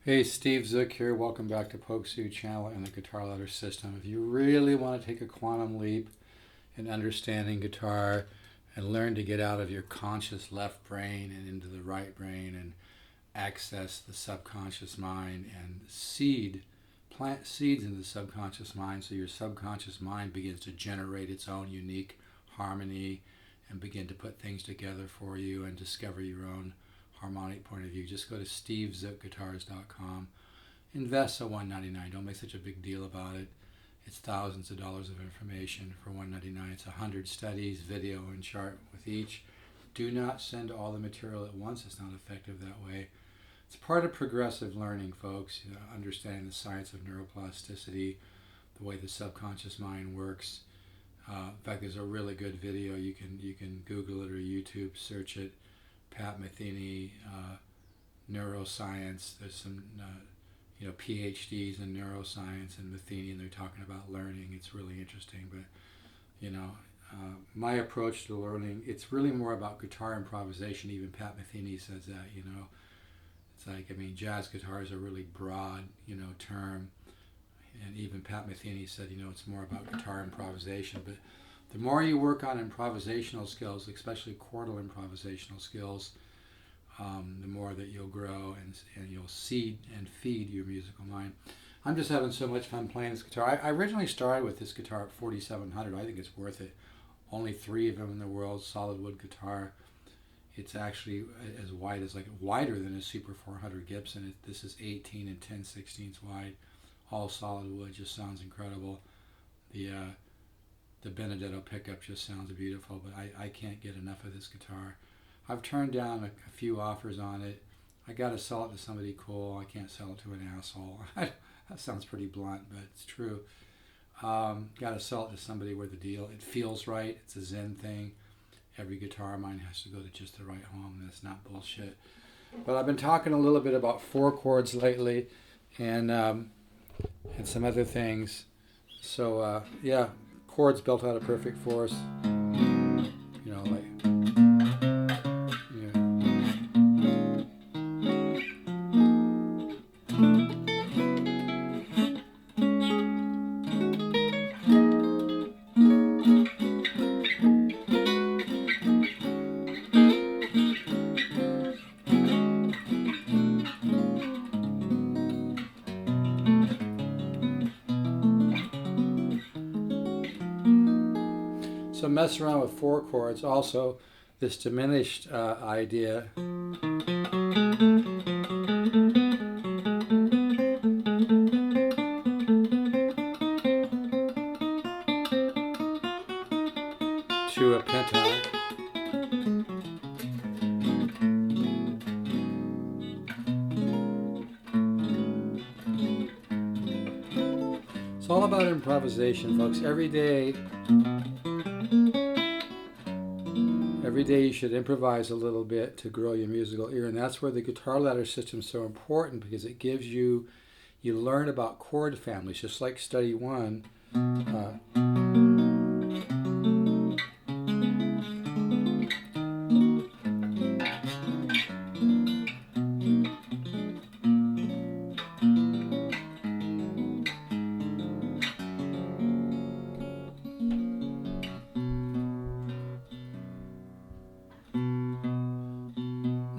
Hey, Steve Zook here. Welcome back to Pokesue Channel and the Guitar Ladder System. If you really want to take a quantum leap in understanding guitar and learn to get out of your conscious left brain and into the right brain and access the subconscious mind and plant seeds in the subconscious mind so your subconscious mind begins to generate its own unique harmony and begin to put things together for you and discover your own harmonic point of view, just go to stevezookguitars.com. Invest at $199. Don't make such a big deal about it. It's thousands of dollars of information for $199. It's 100 studies, video, and chart with each. Do not send all the material at once. It's not effective that way. It's part of progressive learning, folks. Understanding the science of neuroplasticity, the way the subconscious mind works. In fact, there's a really good video. You can Google it or YouTube, search it. Pat Metheny, neuroscience. There's some, PhDs in neuroscience and Metheny, and they're talking about learning. It's really interesting. But, my approach to learning, it's really more about guitar improvisation. Even Pat Metheny says that, It's like, jazz guitar is a really broad, term. And even Pat Metheny said, it's more about guitar improvisation. But the more you work on improvisational skills, especially chordal improvisational skills, the more that you'll grow and you'll seed and feed your musical mind. I'm just having so much fun playing this guitar. I originally started with this guitar at 4700. I think it's worth it. Only 3 of them in the world, solid wood guitar. It's actually as wide as, wider than a Super 400 Gibson. This is 18 and 10/16 wide, all solid wood. Just sounds incredible. The Benedetto pickup just sounds beautiful, but I can't get enough of this guitar. I've turned down a few offers on it. I got to sell it to somebody cool. I can't sell it to an asshole. That sounds pretty blunt, but it's true. Got to sell it to somebody where the deal, it feels right. It's a Zen thing. Every guitar of mine has to go to just the right home, and it's not bullshit. But I've been talking a little bit about 4 chords lately and some other things. So, chords built out of perfect force, So mess around with 4 chords. Also, this diminished idea. To a pentatonic. It's all about improvisation, folks. Every day you should improvise a little bit to grow your musical ear, and that's where the guitar ladder system is so important, because it gives you learn about chord families, just like study 1.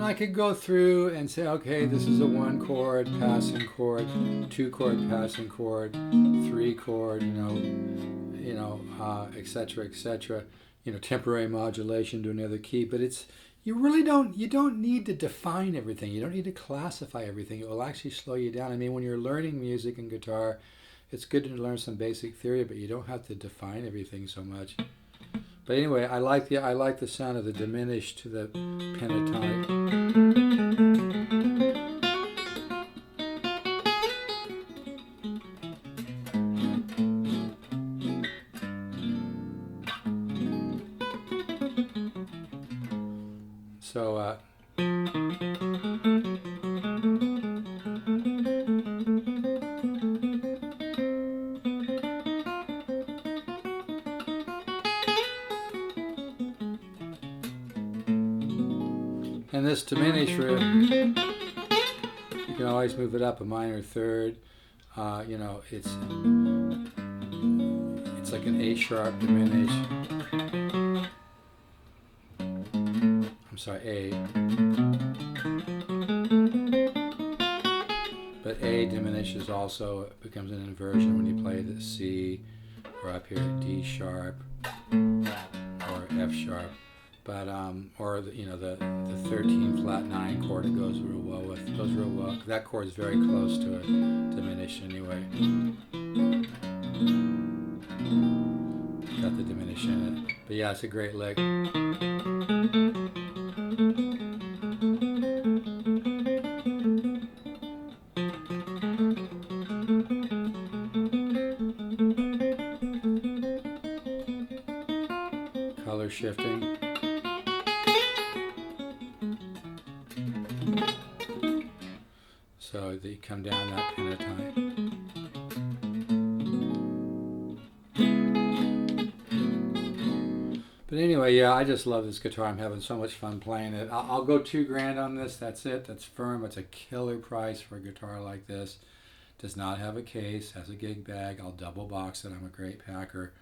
I could go through and say, okay, this is a 1 chord passing chord, 2 chord passing chord, 3 chord, etc., etc. Temporary modulation to another key. But you don't need to define everything. You don't need to classify everything. It will actually slow you down. When you're learning music and guitar, it's good to learn some basic theory, but you don't have to define everything so much. But anyway, I like the sound of the diminished to the pentatonic. So and this diminished riff, you You can always move it up a minor third. You know, it's like an A sharp diminished. I'm sorry, A. But A diminishes also. It becomes an inversion when you play the C, or up here D sharp, or F sharp. But or the, you know, the 13 flat 9 chord, it goes real well with. Goes real well. That chord is very close to a diminished anyway. Got the diminished in it. But yeah, it's a great lick. Color shifting. So that you come down that pentatonic. But anyway, yeah, I just love this guitar. I'm having so much fun playing it. I'll go $2,000 on this. That's it. That's firm. It's a killer price for a guitar like this. Does not have a case. Has a gig bag. I'll double box it. I'm a great packer.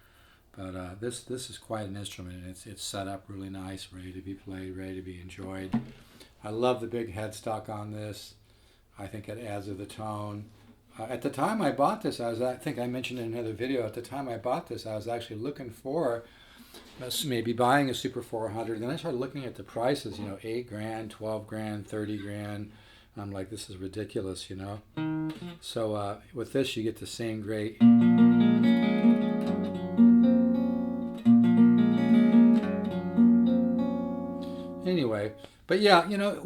But this is quite an instrument. It's set up really nice, ready to be played, ready to be enjoyed. I love the big headstock on this. I think it adds to the tone. At the time I bought this, I think I mentioned in another video, at the time I bought this, I was actually looking for maybe buying a Super 400. Then I started looking at the prices, you know, $8,000, $12,000, $30,000. I'm like, this is ridiculous, you know. So with this, you get the same great. Anyway, but yeah, you know,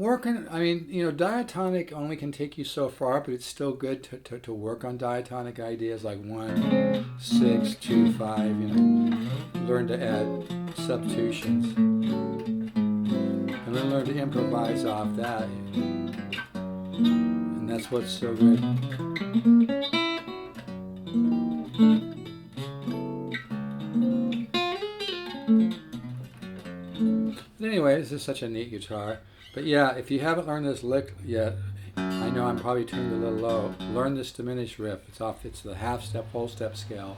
I mean, you know, diatonic only can take you so far, but it's still good to work on diatonic ideas like 1, 6, 2, 5, you know. Learn to add substitutions. And then learn to improvise off that. And that's what's so good. But anyway, this is such a neat guitar. But yeah, if you haven't learned this lick yet, I know I'm probably tuned a little low. Learn this diminished riff. It's the half step, whole step scale.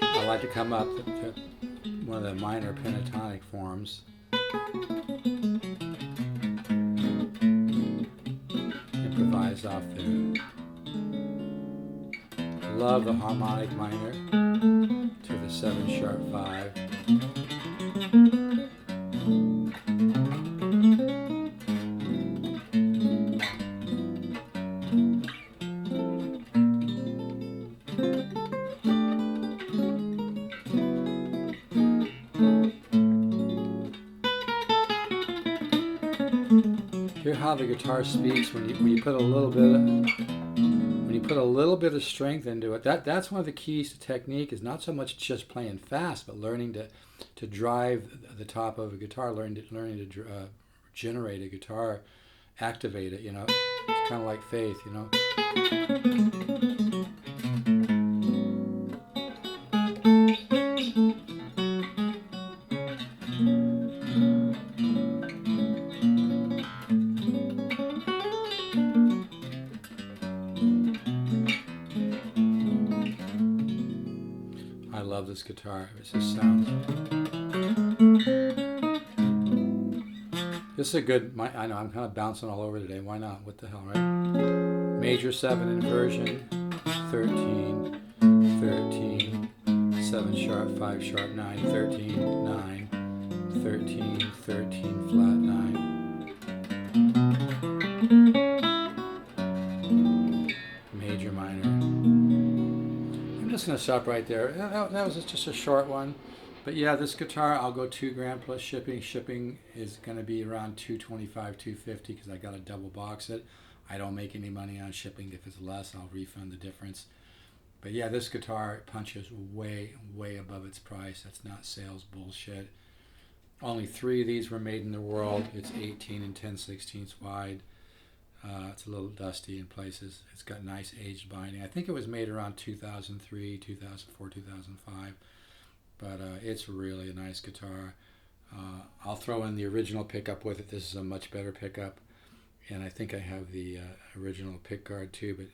I like to come up to one of the minor pentatonic forms. Improvise off there. Love the harmonic minor to the 7 sharp 5. Hear how the guitar speaks when you put a little bit of strength into it. That's one of the keys to technique, is not so much just playing fast, but learning to drive the top of a guitar, learning to generate a guitar, activate it. You know, it's kind of like faith. You know. I love this guitar. It just sounds. This is a good. I know I'm kind of bouncing all over today. Why not? What the hell, right? Major 7 inversion, 13, 13, 7 sharp, 5 sharp, 9, 13, 9, 13, 13 flat 9. Major minor. I'm just going to stop right there. That was just a short one. But yeah, this guitar, I'll go $2,000 plus shipping. Shipping is going to be around $225, $250 because I got to double box it. I don't make any money on shipping. If it's less, I'll refund the difference. But yeah, this guitar punches way, way above its price. That's not sales bullshit. Only 3 of these were made in the world. It's 18 and 10/16 wide. It's a little dusty in places. It's got nice aged binding. I think it was made around 2003, 2004, 2005. But it's really a nice guitar. I'll throw in the original pickup with it. This is a much better pickup. And I think I have the original pickguard too. But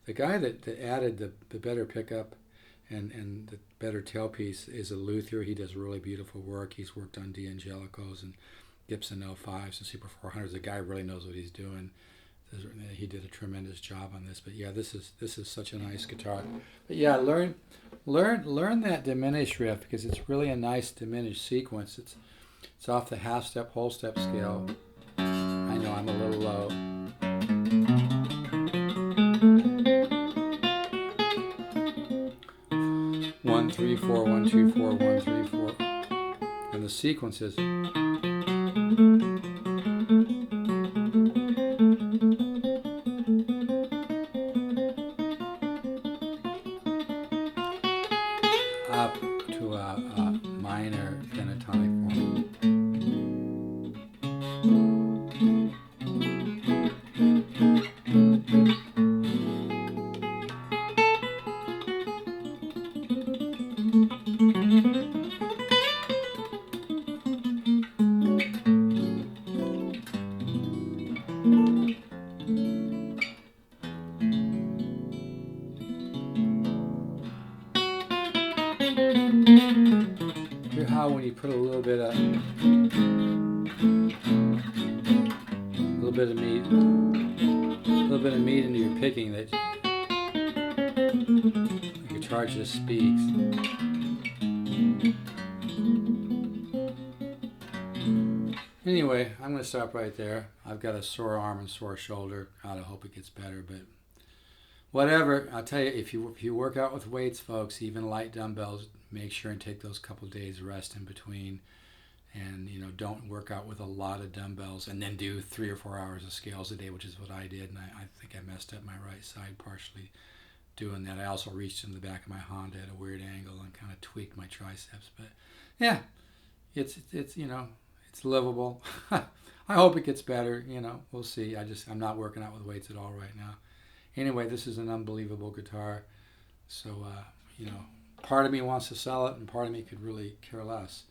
the guy that added the better pickup and the better tailpiece is a luthier. He does really beautiful work. He's worked on D'Angelicos and Gibson L5s and Super 400s. The guy really knows what he's doing. He did a tremendous job on this. But yeah, this is such a nice guitar. But yeah, learn that diminished riff, because it's really a nice diminished sequence. It's off the half step whole step scale. I know I'm a little low. 1 3 4 1 2 4 1 3 4, and the sequence is up to a minor pentatonic form. Hear how when you put a little bit of meat into your picking, that the guitar just speaks. Anyway, I'm going to stop right there. I've got a sore arm and sore shoulder. God, I hope it gets better, but whatever. I'll tell you, if you work out with weights, folks, even light dumbbells, make sure and take those couple days rest in between. And, don't work out with a lot of dumbbells and then do 3 or 4 hours of scales a day, which is what I did. And I think I messed up my right side partially doing that. I also reached in the back of my Honda at a weird angle and kind of tweaked my triceps. But yeah, it's livable. I hope it gets better. We'll see. I'm not working out with weights at all right now. Anyway, this is an unbelievable guitar. So, part of me wants to sell it and part of me could really care less,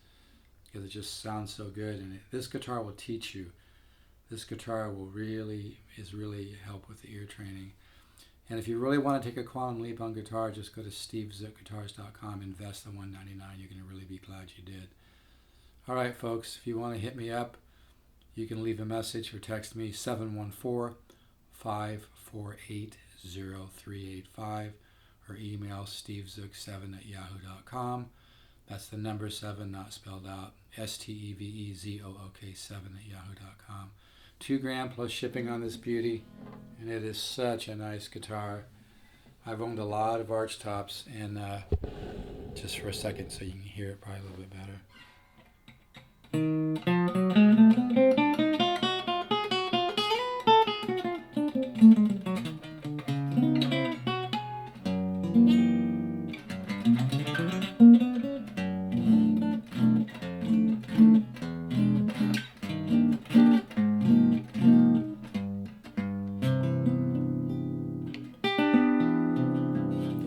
because it just sounds so good. And this guitar will teach you. This guitar will really help with the ear training. And if you really want to take a quantum leap on guitar, just go to stevezookguitars.com, invest the $199. You're going to really be glad you did. All right, folks, if you want to hit me up, you can leave a message or text me 714-548-0385 or email stevezook7@yahoo.com. That's the number 7, not spelled out. STEVEZOOK7@yahoo.com. $2,000 plus shipping on this beauty, and it is such a nice guitar. I've owned a lot of arch tops, and just for a second so you can hear it probably a little bit better.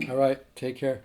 All right, take care.